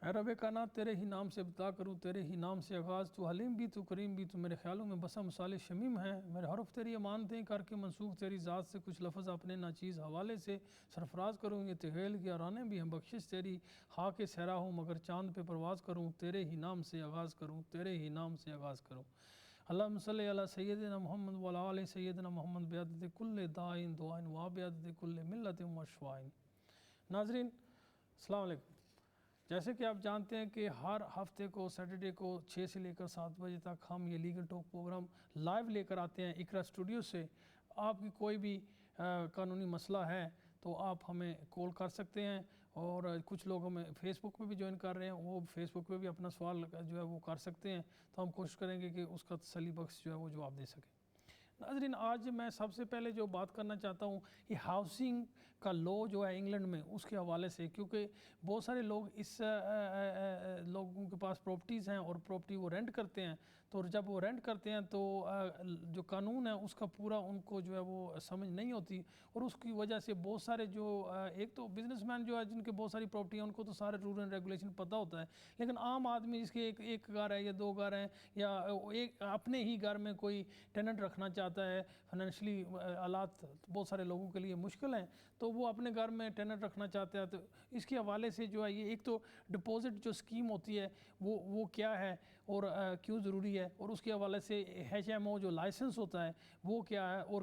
اے رب کائنات تیرے ہی نام سے ابتدا کروں، تیرے ہی نام سے آغاز، تو حلیم بھی تو کریم بھی، تو میرے خیالوں میں بسا مثال شمیم ہے، میرے حرف تیری امانتیں کر کے منسوخ تیری ذات سے، کچھ لفظ اپنے ناچیز حوالے سے سرفراز کروں، یہ تغیل کی آرانے بھی ہیں بخشش تیری، خاک صحرا ہوں مگر چاند پہ پرواز کروں، تیرے ہی نام سے آغاز کروں، تیرے ہی نام سے آغاز کروں۔ اللہم صلی علی سیدنا محمد وعلی آل سیدنا محمد بعدد کل دعائن دعائن و بعدد کل ملت و شفائن۔ ناظرین السلام علیکم۔ جیسے کہ آپ جانتے ہیں کہ ہر ہفتے کو سیٹرڈے کو 6 سے لے کر 7 بجے تک ہم یہ لیگل ٹاک پروگرام لائیو لے کر آتے ہیں اقرا اسٹوڈیو سے۔ آپ کی کوئی بھی قانونی مسئلہ ہے تو آپ ہمیں کال کر سکتے ہیں، اور کچھ لوگ ہمیں فیس بک پہ بھی جوائن کر رہے ہیں، وہ فیس بک پہ بھی اپنا سوال جو ہے وہ کر سکتے ہیں، تو ہم کوشش کریں گے کہ اس کا تسلی بخش جو ہے وہ جواب دے سکیں۔ ناظرین آج میں سب سے پہلے جو بات کرنا چاہتا ہوں یہ ہاؤسنگ کا لا جو ہے انگلینڈ میں، اس کے حوالے سے، کیونکہ بہت سارے لوگ اس لوگوں کے پاس پراپرٹیز ہیں اور پراپرٹی وہ رینٹ کرتے ہیں، تو جب وہ رینٹ کرتے ہیں تو جو قانون ہے اس کا پورا ان کو جو ہے وہ سمجھ نہیں ہوتی، اور اس کی وجہ سے بہت سارے جو ایک تو بزنس مین جو ہے جن کے بہت ساری پراپرٹی ہیں ان کو تو سارے رول اینڈ ریگولیشن پتہ ہوتا ہے، لیکن عام آدمی جس کے ایک گھر ہے یا 2 گھر ہیں یا ایک اپنے ہی گھر میں کوئی ٹیننٹ رکھنا چاہتا ہے، فائنینشلی حالات بہت سارے لوگوں کے لیے مشکل ہیں، تو وہ اپنے گھر میں ٹیننٹ رکھنا چاہتے ہیں، تو اس کے حوالے سے جو ہے یہ ایک تو ڈپوزٹ جو اسکیم ہوتی ہے وہ کیا ہے اور کیوں ضروری ہے، اور اس کے حوالے سے ایچ ایم او جو لائسنس ہوتا ہے وہ کیا ہے اور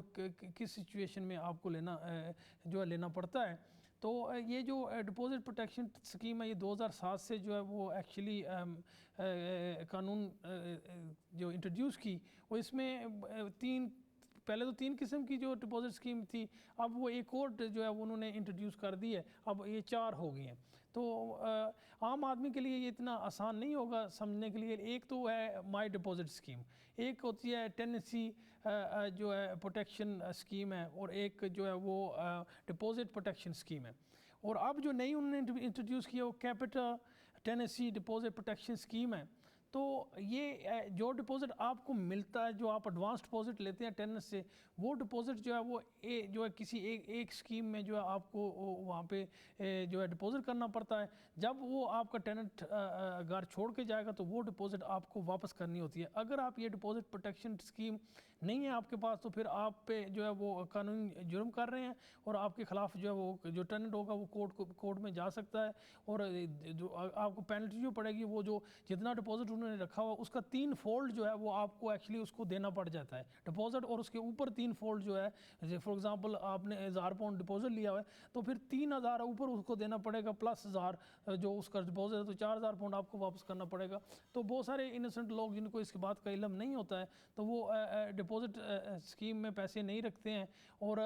کس سچویشن میں آپ کو لینا پڑتا ہے۔ تو یہ جو ڈپوزٹ پروٹیکشن اسکیم ہے یہ 2007 سے جو ہے وہ ایکچولی قانون جو انٹروڈیوس کی، وہ اس میں پہلے تو 3 قسم کی جو ڈپوزٹ اسکیم تھی، اب وہ ایک اور جو ہے انہوں نے انٹروڈیوس کر دی ہے، اب یہ 4 ہو گئی ہیں۔ تو عام آدمی کے لیے یہ اتنا آسان نہیں ہوگا سمجھنے کے لیے۔ ایک تو ہے مائی ڈپوزٹ اسکیم، ایک ہوتی ہے ٹیننسی جو ہے پروٹیکشن اسکیم ہے، اور ایک جو ہے وہ ڈپوزٹ پروٹیکشن اسکیم ہے، اور اب جو نئی انہوں نے انٹروڈیوس کیا وہ capital Tennessee deposit protection scheme ہے۔ تو یہ جو ڈپوزٹ آپ کو ملتا ہے، جو آپ ایڈوانس ڈپوزٹ لیتے ہیں ٹیننٹ سے، وہ ڈپوزٹ جو ہے وہ جو ہے کسی ایک اسکیم میں جو ہے آپ کو وہاں پہ جو ہے ڈپوزٹ کرنا پڑتا ہے، جب وہ آپ کا ٹیننٹ گھر چھوڑ کے جائے گا تو وہ ڈپوزٹ آپ کو واپس کرنی ہوتی ہے۔ اگر آپ یہ ڈپوزٹ پروٹیکشن اسکیم نہیں ہے آپ کے پاس تو پھر آپ پہ جو ہے وہ قانونی جرم کر رہے ہیں، اور آپ کے خلاف جو ہے وہ جو ٹیننٹ ہوگا وہ کورٹ میں جا سکتا ہے، اور جو آپ کو پینلٹی جو پڑے گی وہ جو جتنا ڈپوزٹ انہوں نے رکھا ہوا اس کا 3 فولڈ جو ہے وہ آپ کو ایکچولی اس کو دینا پڑ جاتا ہے ڈپوزٹ، اور اس کے اوپر 3 فولڈ جو ہے، فار ایگزامپل آپ نے 1000 پاؤنڈ ڈپوزٹ لیا ہوا ہے تو پھر 3000 اوپر اس کو دینا پڑے گا، پلس 1000 جو اس کا ڈپوزٹ ہے، تو 4000 پاؤنڈ آپ کو واپس کرنا پڑے گا۔ تو بہت سارے انوسنٹ لوگ جن کو اس کی بات کا علم نہیں ہوتا ہے تو وہ ڈپوزٹ اسکیم میں پیسے نہیں رکھتے ہیں، اور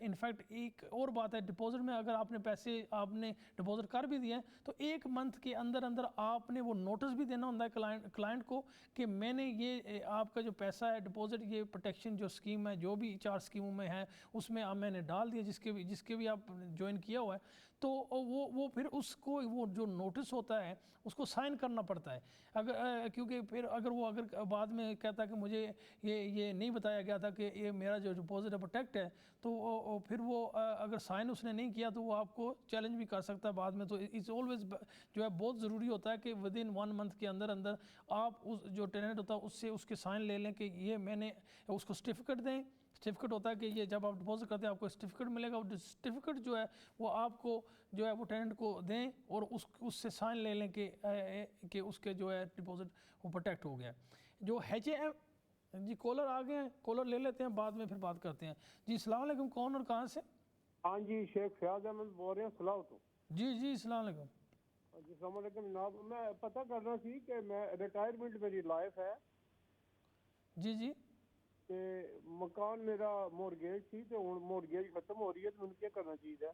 انفیکٹ ایک اور بات ہے، ڈپوزٹ میں اگر آپ نے پیسے آپ نے ڈپوزٹ کر بھی دیے ہیں تو 1 منتھ کے اندر آپ نے وہ نوٹس بھی دینا ہوتا ہے کلائنٹ کو کہ میں نے یہ آپ کا جو پیسہ ہے ڈپوزٹ، یہ پروٹیکشن جو اسکیم ہے جو بھی 4 اسکیموں میں ہے اس میں میں نے ڈال دیا، جس کے بھی آپ جوائن کیا ہوا ہے، تو وہ پھر اس کو وہ جو نوٹس ہوتا ہے اس کو سائن کرنا پڑتا ہے، کیونکہ پھر اگر بعد میں کہتا ہے کہ مجھے یہ نہیں بتایا گیا تھا کہ یہ میرا جو ڈپوزٹ ہے پروٹیکٹ ہے، تو پھر وہ اگر سائن اس نے نہیں کیا تو وہ آپ کو چیلنج بھی کر سکتا ہے بعد میں۔ تو اٹس آلویز جو ہے بہت ضروری ہوتا ہے کہ ودن 1 منتھ کے اندر آپ اس جو ٹیننٹ ہوتا ہے اس سے اس کے سائن لے لیں کہ یہ میں نے اس کو سرٹیفکیٹ دیں۔ سرٹیفکیٹ ہوتا ہے کہ یہ جب آپ ڈپوزٹ کرتے ہیں آپ کو سرٹیفکیٹ ملے گا، وہ سرٹیفکیٹ جو ہے وہ آپ کو جو ہے وہ ٹیننٹ کو دیں، اور اس سے سائن لے لیں کہ اس کے جو ہے ڈپوزٹ وہ پروٹیکٹ ہو گیا۔ جو ایچ ایم جی کالر آ گئے ہیں، کالر لے لیتے ہیں بعد میں پھر بات کرتے ہیں۔ جی السلام علیکم، کون اور کہاں سے؟ ہاں جی، شیخ فیاض احمد بول رہے ہیں سلاؤ تو۔ جی السلام علیکم۔ جی السلام علیکم جناب، میں پتہ کرنا سی کہ میں ریٹائرمنٹ میری لائف ہے جی کہ مکان میرا مورگیج تھی تو مورگیج ختم ہو رہی ہے تو مجھے کیا کرنا چاہیے؟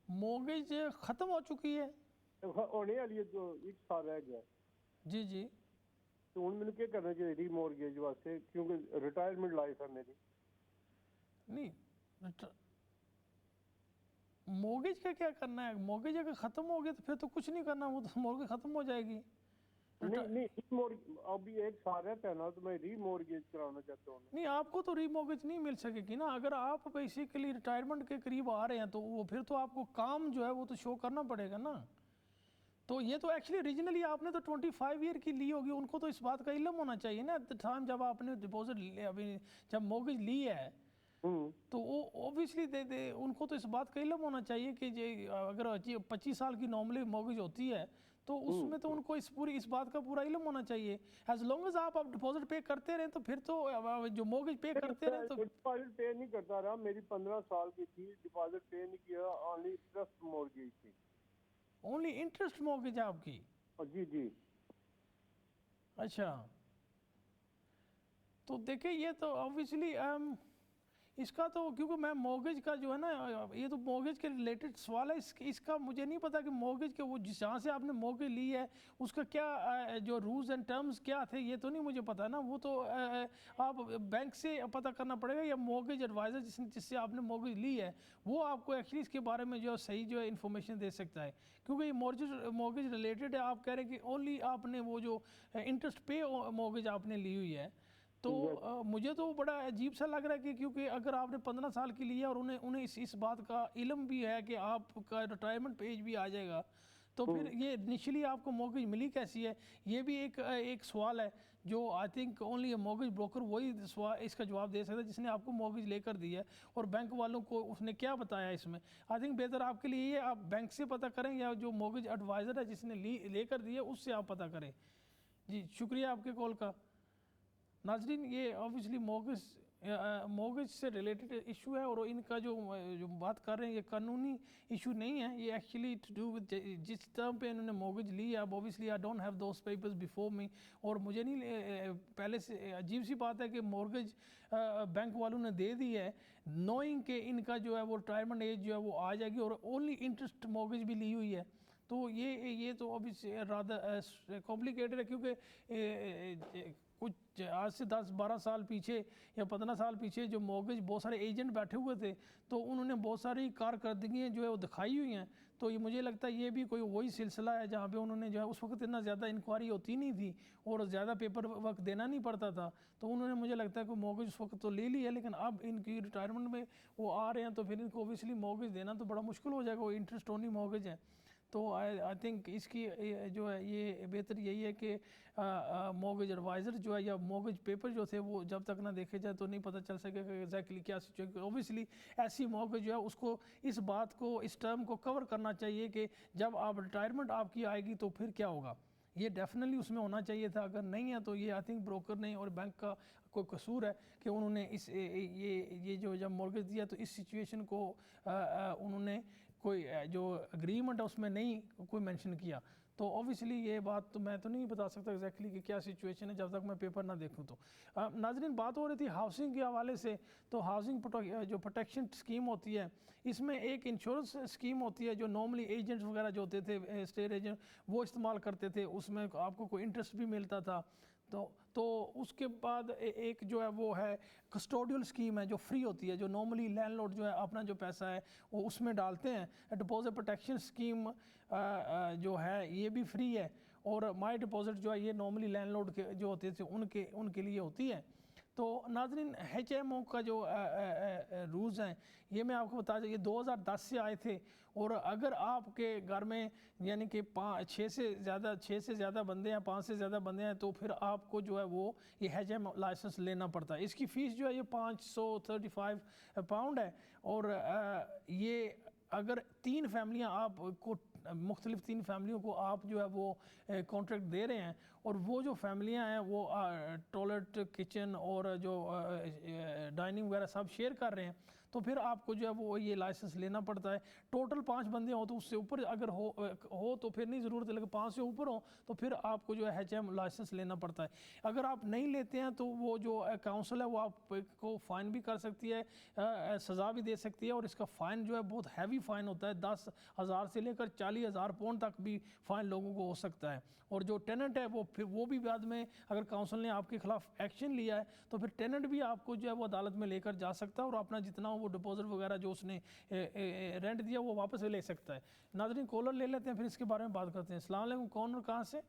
مورگیج ختم ہو چکی ہے؟ ہونے والی ہے، جو 1 سال رہ گیا جی تو مجھے کیا کرنا چاہیے ری مورگیج واسطے، کیونکہ ریٹائرمنٹ لائف ہے میری۔ نہیں مورگیج کا کیا کرنا ہے؟ مورگیج اگر ختم ہو گیا تو پھر تو کچھ نہیں کرنا، وہ تو مورگیج ختم ہو جائے گی۔ نہیں ابھی 1 سال رہتا ہے نا، تو میں ری مورگیج کرانا چاہتا ہوں۔ نہیں آپ کو تو ری مورگیج نہیں مل سکے گی نا، اگر آپ بیسیکلی ریٹائرمنٹ کے قریب آ رہے ہیں تو وہ پھر تو آپ کو کام جو ہے وہ تو شو کرنا پڑے گا نا۔ تو یہ تو ایکچولی اوریجنلی آپ نے تو 25 ایئر کی لی ہوگی, ان کو تو اس بات کا علم ہونا چاہیے نا ایٹ دا ٹائم جب آپ نے ڈپازٹ ابھی جب موگج لی ہے, تو وہ اوبیسلی ان کو تو اس بات کا علم ہونا چاہیے کہ اگر 25 سال کی نارملی موگج ہوتی ہے تو اس میں تو ان کو اس بات کا پورا علم ہونا چاہیے. ایز لانگ ایز آپ ڈپازٹ پے کرتے رہیں تو پھر تو جو موگج پے کرتے رہیں تو ڈپازٹ پے نہیں کرتا رہا, میری 15 سال کی تھی, ڈپازٹ پے نہیں کیا, اونلی انٹرسٹ مورگیج تھی. اونلی انٹرسٹ موگج ہے آپ کی؟ جی جی. اچھا, تو دیکھیں یہ تو آبویسلی اس کا تو کیونکہ میں موگج کا جو ہے نا, یہ تو موگج کے ریلیٹڈ سوال ہے, اس کا مجھے نہیں پتا کہ موگج کے وہ جہاں سے آپ نے موگج لی ہے اس کا کیا جو رولز اینڈ ٹرمز کیا تھے, یہ تو نہیں مجھے پتا نا. وہ تو آپ بینک سے پتہ کرنا پڑے گا, یا موگج ایڈوائزر جس سے آپ نے موگج لی ہے وہ آپ کو ایکچولی اس کے بارے میں جو صحیح جو ہے انفارمیشن دے سکتا ہے, کیونکہ یہ موگج ریلیٹڈ ہے. آپ کہہ رہے ہیں کہ اونلی آپ نے وہ جو انٹرسٹ پے موگج آپ نے لی ہوئی ہے, تو مجھے تو بڑا عجیب سا لگ رہا ہے کہ کیونکہ اگر آپ نے 15 سال کی لی ہے اور انہیں اس بات کا علم بھی ہے کہ آپ کا ریٹائرمنٹ ایج بھی آ جائے گا, تو پھر یہ انیشلی آپ کو موگج ملی کیسی ہے؟ یہ بھی ایک سوال ہے جو I think only a mortgage broker وہی اس کا جواب دے سکتا ہے جس نے آپ کو موگج لے کر دی ہے, اور بینک والوں کو اس نے کیا بتایا اس میں. آئی تھنک بہتر آپ کے لیے یہ آپ بینک سے پتہ کریں یا جو موگج ایڈوائزر ہے جس نے لے کر دی ہے اس سے آپ پتہ کریں. جی شکریہ آپ کے کال کا. ناظرین, یہ آبویسلی موگج سے ریلیٹڈ ایشو ہے, اور ان کا جو بات کر رہے ہیں یہ قانونی ایشو نہیں ہے, یہ ایکچولی ٹو ڈو وتھ جس ٹرم پہ انہوں نے موگج لی ہے. اب obviously I don't have those papers before me, اور مجھے نہیں پہلے سے عجیب سی بات ہے کہ مورگج بینک والوں نے دے دی ہے نوئنگ کہ ان کا جو ہے وہ ریٹائرمنٹ ایج جو ہے وہ آ جائے گی, اور اونلی انٹرسٹ موگج بھی لی ہوئی ہے. تو یہ تو ابھی رادر کمپلیکیٹڈ ہے, کیونکہ کچھ آج سے 10-12 سال پیچھے یا 15 سال پیچھے جو موگج بہت سارے ایجنٹ بیٹھے ہوئے تھے, تو انہوں نے بہت ساری کارکردگیاں جو ہے وہ دکھائی ہوئی ہیں. تو یہ مجھے لگتا ہے یہ بھی کوئی وہی سلسلہ ہے جہاں پہ انہوں نے جو ہے اس وقت اتنا زیادہ انکوائری ہوتی نہیں تھی اور زیادہ پیپر ورک دینا نہیں پڑتا تھا, تو انہوں نے مجھے لگتا ہے کہ موگج اس وقت تو لے لی ہے, لیکن اب ان کی ریٹائرمنٹ میں وہ آ رہے ہیں تو پھر ان کو اوبیسلی موگج دینا تو بڑا مشکل ہو جائے گا, وہ انٹرسٹ اونلی موگج ہے. تو آئی تھنک اس کی جو ہے یہ بہتر یہی ہے کہ موگج ایڈوائزر جو ہے یا موگج پیپر جو تھے وہ جب تک نہ دیکھے جائے تو نہیں پتہ چل سکے کہ ایگزیکٹلی کیا سچویشن. اوبیسلی ایسی موگج جو ہے اس کو اس بات کو اس ٹرم کو کور کرنا چاہیے کہ جب آپ ریٹائرمنٹ آپ کی آئے گی تو پھر کیا ہوگا, یہ ڈیفینیٹلی اس میں ہونا چاہیے تھا. اگر نہیں ہے تو یہ آئی تھنک بروکر نہیں اور بینک کا کوئی قصور ہے کہ انہوں نے یہ جو جب مورگیج دیا تو اس سچویشن کو انہوں نے کوئی جو اگریمنٹ ہے اس میں نہیں کوئی مینشن کیا. تو اوبیسلی یہ بات تو میں تو نہیں بتا سکتا ایگزیکٹلی کہ کیا سچویشن ہے جب تک میں پیپر نہ دیکھوں. تو ناظرین بات ہو رہی تھی ہاؤسنگ کے حوالے سے, تو ہاؤسنگ جو پروٹیکشن اسکیم ہوتی ہے اس میں ایک انشورنس اسکیم ہوتی ہے جو نارملی ایجنٹس وغیرہ جو ہوتے تھے اسٹیٹ ایجنٹ وہ استعمال کرتے تھے, اس میں آپ کو کوئی انٹرسٹ بھی ملتا تھا. تو اس کے بعد ایک جو ہے وہ ہے کسٹوڈیل اسکیم ہے جو فری ہوتی ہے, جو نارملی لینڈ لارڈ جو ہے اپنا جو پیسہ ہے وہ اس میں ڈالتے ہیں. ڈپازٹ پروٹیکشن اسکیم جو ہے یہ بھی فری ہے, اور مائی ڈپازٹ جو ہے یہ نارملی لینڈ لارڈ کے جو ہوتے تھے ان کے لیے ہوتی ہے. تو ناظرین ایچ ایم او کا جو رولز ہیں یہ میں آپ کو بتا دوں یہ 2010 سے آئے تھے, اور اگر آپ کے گھر میں یعنی کہ 6 سے زیادہ بندے ہیں 5 سے زیادہ بندے ہیں تو پھر آپ کو جو ہے وہ یہ ایچ ایم لائسنس لینا پڑتا ہے. اس کی فیس جو ہے یہ £535 ہے, اور یہ اگر 3 فیملیاں آپ کو مختلف 3 فیملیوں کو آپ جو ہے وہ کانٹریکٹ دے رہے ہیں, اور وہ جو فیملیاں ہیں وہ ٹوائلٹ کچن اور جو ڈائننگ وغیرہ سب شیئر کر رہے ہیں, تو پھر آپ کو جو ہے وہ یہ لائسنس لینا پڑتا ہے. ٹوٹل 5 بندے ہوں تو اس سے اوپر اگر ہو تو پھر نہیں ضرورت ہے, لیکن 5 سے اوپر ہوں تو پھر آپ کو جو ہے ایچ ایم لائسنس لینا پڑتا ہے. اگر آپ نہیں لیتے ہیں تو وہ جو کاؤنسل ہے وہ آپ کو فائن بھی کر سکتی ہے, سزا بھی دے سکتی ہے, اور اس کا فائن جو ہے بہت ہیوی فائن ہوتا ہے, 10,000 سے لے کر 40,000 پاؤنڈ تک بھی فائن لوگوں کو ہو سکتا ہے. اور جو ٹیننٹ ہے وہ بھی بعد میں اگر کاؤنسل نے آپ کے خلاف ایکشن لیا ہے تو پھر ٹیننٹ بھی آپ کو جو ہے وہ عدالت میں لے کر جا سکتا ہے, اور اپنا جتنا وہ ڈپازٹ وغیرہ جو اس نے رینٹ دیا وہ واپس لے سکتا ہے. ناظرین کالر لے لیتے ہیں پھر اس کے بارے میں بات کرتے ہیں. السلام علیکم, کون اور کہاں سے؟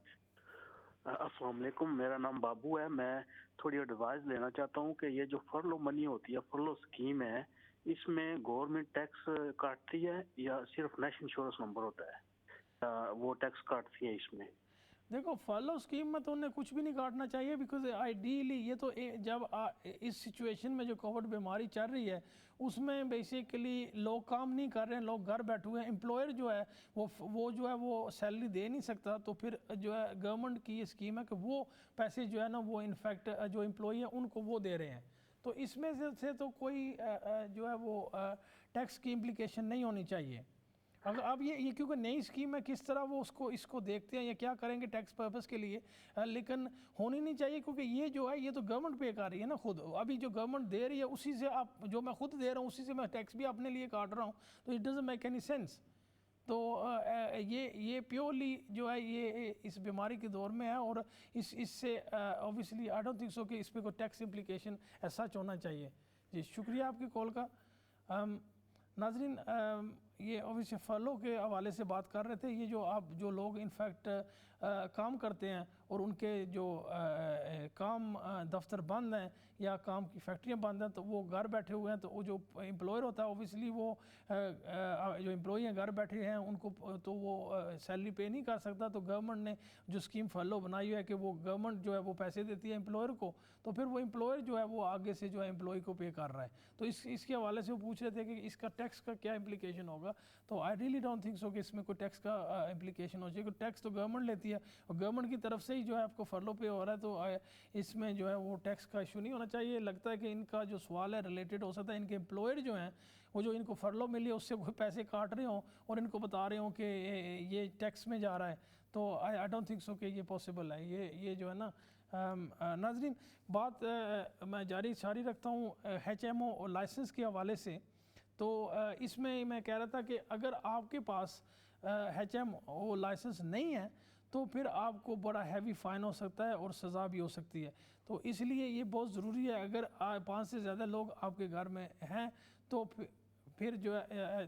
السلام علیکم, میرا نام بابو ہے. میں تھوڑی ایڈوائز لینا چاہتا ہوں کہ یہ جو فرلو منی ہوتی ہے, فرلو اسکیم ہے, اس میں گورنمنٹ ٹیکس کاٹتی ہے یا صرف نیشنل انشورنس نمبر ہوتا ہے؟ وہ ٹیکس کاٹتی ہیں اس میں؟ دیکھو فالو اسکیم میں تو انہیں کچھ بھی نہیں کاٹنا چاہیے، بیکاز آئیڈیلی یہ تو جب اس سچویشن میں جو کووڈ بیماری چل رہی ہے اس میں بیسیکلی لوگ کام نہیں کر رہے ہیں، لوگ گھر بیٹھے ہوئے ہیں، امپلائر جو ہے وہ جو ہے وہ سیلری دے نہیں سکتا، تو پھر جو ہے گورنمنٹ کی یہ اسکیم ہے کہ وہ پیسے جو ہے نا وہ انفیکٹ جو امپلائی ہیں ان کو وہ دے رہے ہیں، تو اس میں سے تو کوئی جو ہے وہ ٹیکس کی امپلیکیشن نہیں ہونی چاہیے۔ اگر اب یہ کیونکہ نئی اسکیم ہے کس طرح وہ اس کو دیکھتے ہیں یا کیا کریں گے ٹیکس پرپس کے لیے، لیکن ہونی نہیں چاہیے، کیونکہ یہ جو ہے یہ تو گورنمنٹ پے کر رہی ہے نا خود، ابھی جو گورنمنٹ دے رہی ہے اسی سے آپ جو میں خود دے رہا ہوں اسی سے میں ٹیکس بھی اپنے لیے کاٹ رہا ہوں، تو it doesn't make any sense. تو یہ پیورلی جو ہے یہ اس بیماری کے دور میں ہے، اور اس سے obviously I don't think so کہ اس پہ کوئی ٹیکس امپلیکیشن ایسا ہونا چاہیے۔ جی شکریہ آپ کی کال کا۔ ناظرین یہ اوبیسلی فالو کے حوالے سے بات کر رہے تھے، یہ جو لوگ انفیکٹ کام کرتے ہیں اور ان کے جو کام دفتر بند ہیں یا کام کی فیکٹریاں بند ہیں تو وہ گھر بیٹھے ہوئے ہیں، تو وہ جو امپلائر ہوتا ہے اوبیسلی وہ جو امپلائی ہیں گھر بیٹھے ہیں ان کو تو وہ سیلری پے نہیں کر سکتا، تو گورنمنٹ نے جو اسکیم فالو بنائی ہے کہ وہ گورنمنٹ جو ہے وہ پیسے دیتی ہے امپلائر کو، تو پھر وہ امپلائر جو ہے وہ آگے سے جو ہے امپلائی کو پے کر رہا ہے، تو اس کے حوالے سے وہ پوچھ رہے تھے کہ اس کا ٹیکس کا کیا امپلیکیشن ہوگا، تو I really don't think so کہ اس میں کوئی ٹیکس کا امپلیکیشن ہو چاہیے، ٹیکس تو گورنمنٹ لیتی ہے اور گورنمنٹ کی طرف سے ہی جو ہے آپ کو فرلو پے ہو رہا ہے، تو اس میں جو ہے وہ ٹیکس کا ایشو نہیں ہونا چاہیے۔ لگتا ہے کہ ان کا جو سوال ہے ریلیٹڈ ہو سکتا ہے ان کے امپلائر جو ہیں وہ جو ان کو فرلو ملی ہے اس سے کوئی پیسے کاٹ رہے ہوں اور ان کو بتا رہے ہوں کہ یہ ٹیکس میں جا رہا ہے، تو آئی ڈونٹ تھنک سو کہ یہ پاسبل ہے، یہ جو ہے نا۔ ناظرین بات میں جاری رکھتا ہوں ایچ ایم او لائسنس کے حوالے سے، تو اس میں کہہ رہا تھا کہ اگر آپ کے پاس ایچ ایم او لائسنس نہیں ہے تو پھر آپ کو بڑا ہیوی فائن ہو سکتا ہے اور سزا بھی ہو سکتی ہے، تو اس لیے یہ بہت ضروری ہے، اگر 5 سے زیادہ لوگ آپ کے گھر میں ہیں تو پھر جو ہے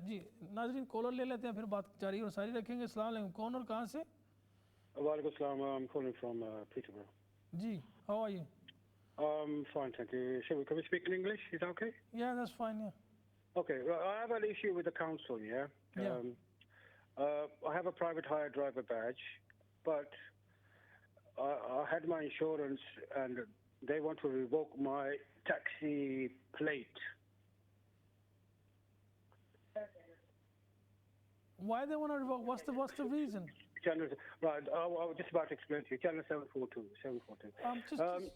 جی ناظرین کالر لے لیتے ہیں پھر بات جاری اور ساری رکھیں گے۔ السلام علیکم، کون اور کہاں سے؟ وعلیکم السلام، I'm calling from Peterborough. G how are you? Fine, thank you. Can we speak in English? Is that okay? Yeah, that's fine, yeah. Okay, well, I have an issue with the council, yeah? Yeah. I have a private hire driver badge, but I had my insurance and they want to revoke my taxi plate. Why they want to revoke? What's the reason? Right, I was just about to explain to you. Channel 742.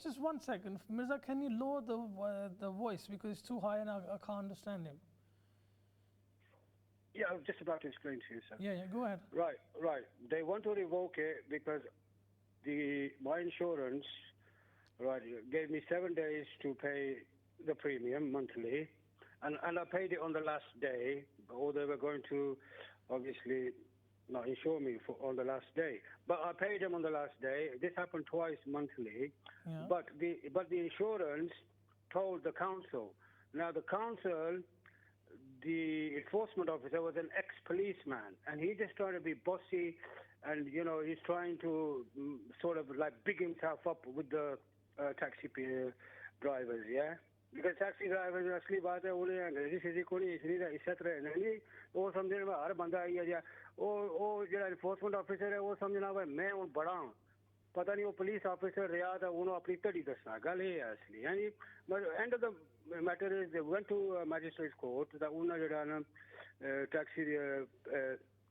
Just 1 second. Mirza, can you lower the voice because it's too high and I can't understand him. Yeah, I was just about to explain to you, sir. Yeah, go ahead. Right. They want to revoke it because my insurance, right, gave me 7 days to pay the premium monthly, and I paid it on the last day, or they were going to obviously not insure me on the last day. But I paid them on the last day. This happened twice monthly. Yeah. But the insurance told the council. Now the council, the enforcement officer was an ex-policeman, and he just trying to be bossy, and he's trying to sort of like big himself up with the taxi drivers, yeah. Because taxi drivers asli baat hai unhe angrezi se koi izzat nahi wo samjhne mein har banda ai hai وہ جو enforcement officer ہے وہ سمجھنا بھائی میں ہوں بڑا ہوں، پتہ نہیں وہ پولیس آفیسر رہا تھا انہوں اپنی تڑی دسنا گل یہ ہے اصلی، یعنی end of the matter is they went to magistrate court دا انہوں نے جڑا نا ٹیکسی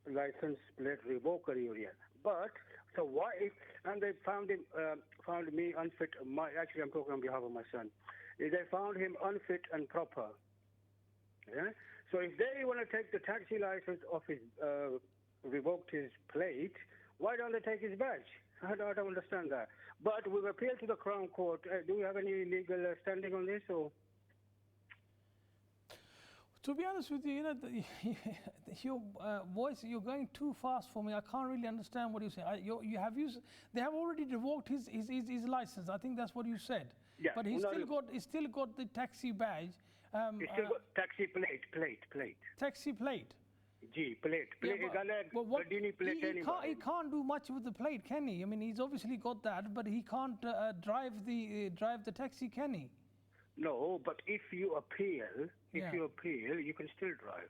لائسنس پلیٹ ریووک کری ہوئی ہے، but so why and they found me unfit. Actually I'm talking on behalf of my son. They found him unfit and proper, yeah. So if they want to take the taxi license off his revoked his plate, why don't they take his badge? I don't understand that. But we've appealed to the Crown Court. Do you have any legal standing on this? Or to be honest with you, your voice, you're going too fast for me. I can't really understand what you say. They have already revoked his license. I think that's what you said. Yeah, but he's still got the taxi badge. He's still got taxi plate. Taxi plate. Gee, plate. He can't do much with the plate, can he? I mean, he's obviously got that, but he can't drive the taxi, can he? No, but if you appeal, you can still drive.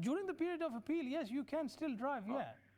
during the period of appeal, yes, you can still drive, yeah.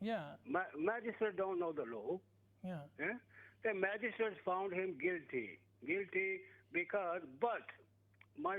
Yeah, Magistrate don't know the law. yeah. The magistrates found him guilty because, but my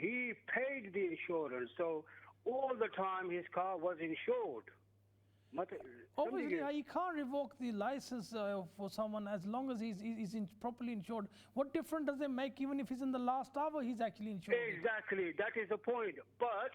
he paid the insurance, so all the time his car was insured. Obviously, he can't revoke the license for someone as long as he's properly insured. What difference does it make even if he's in the last hour he's actually insured? Exactly, that is the point. But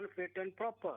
unfit and proper.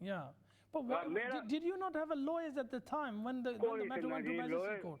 Yeah. But did you not have a lawyer at the time when the matter went to magistrate court?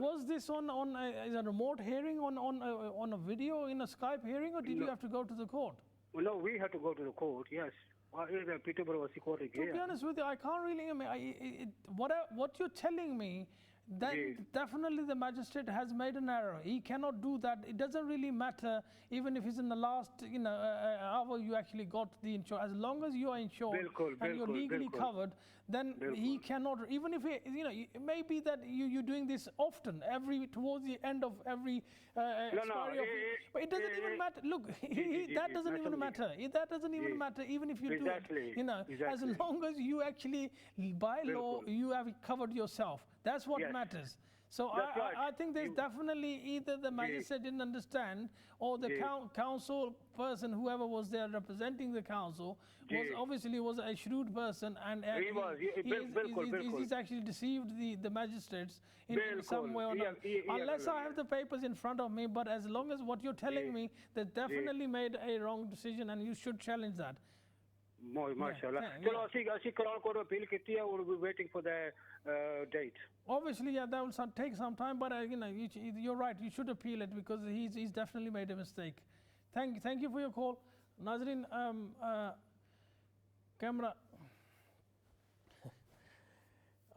Was this on is a remote hearing on a video in a Skype hearing, or did you have to go to the court? Well, no, we had to go to the court. Yes. Peterborough court again. To be honest with you, I can't really. What you're telling me, then definitely the magistrate has made an error. He cannot do that. It doesn't really matter even if it's in the last hour you actually got the insurance. As long as you are insured and you're legally covered, then he cannot. Even if it may be that you're doing this often, towards the end of every expiry of it, but it doesn't even matter. Look, that doesn't even matter. That doesn't even matter even if you do it. As long as you actually by law you have covered yourself. That's what matters. So I think there's definitely either the magistrate didn't understand or the council person, whoever was there representing the council, was a shrewd person and he's actually deceived the magistrates in some way or another. Unless I have the papers in front of me, but as long as what you're telling me, they definitely made a wrong decision and you should challenge that. MashaAllah. Chalo, ਅਸੀਂ Crown Court appeal ਕੀਤੀ ਹੈ, we'll be waiting for the date. Obviously, yeah, that will take some time, but you're right. You should appeal it because he's definitely made a mistake. Thank you for your call, Nazreen. Camera.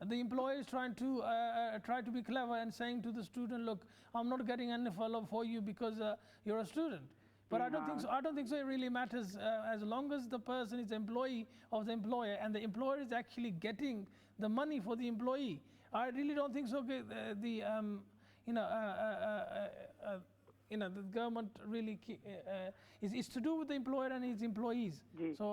the employer is trying to be clever and saying to the student, look, I'm not getting any follow for you because you're a student. But I don't think so it really matters as long as the person is employee of the employer and the employer is actually getting the money for the employee. I really don't think so. The government really is to do with the employer and his employees. So